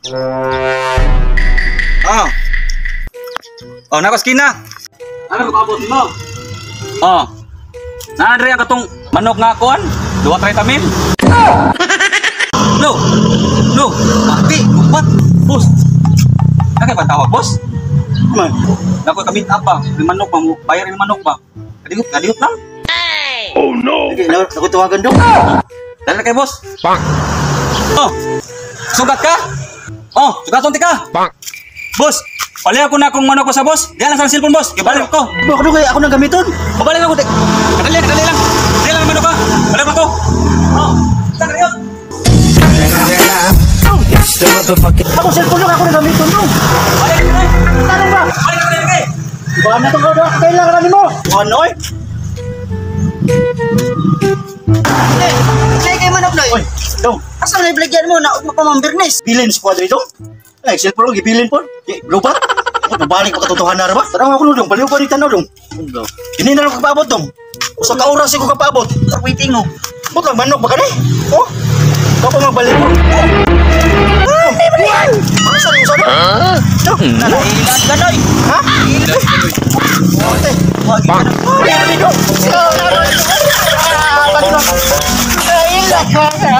Oh. Oh, nakaskina. Ano ka abot mo? Oh. Naandre ang katong manok nga kuan. 2-3 mil. No. No. Mati, lupat. Boss. Kaya ba tawag, boss? Man. Nako kami apa? Yung manok ba mo? Bayar yung manok ba? Kadiyot lang. Oh no. Okay, ako tawagan dong. Dala kay boss. Bang. Oh. Sugat ka? Oh, sugaton ti ka. Bang. Boss, pali ako na akong manok ko sa boss. Diyan lang sa cellphone, boss. Ibalik ko. Ako kaya ako nang gamiton. Pabalik ako. Kadali lang. Dali lang manok ka. Balik ko. Oh, saan kayo? Ako cellphone lang ako nang gamiton mo. Balik ko. Saan ba? Balik ko kay. Ba na to kailangan nimo. Ano eh? Kay manok na Oy, dong. asa na ibligyan mo na magpamambirnes? Bilin sa kwadro ito. Ay, cellphone lang gibilin po. Lupa. Mabalik pa katotohanan na ba? Tanaw ako dong, baliw ko ni tanaw dong. Hindi na lang kapaabot dong. Usa ka oras ko kapaabot. Waiting mo. Bot lang manok ba ka ni? Oh. Ka pa magbalik mo. Asa ni sana? Nailan ka noy. Ha? Ote. Wag ka na. Ay, dito. Nailan ka.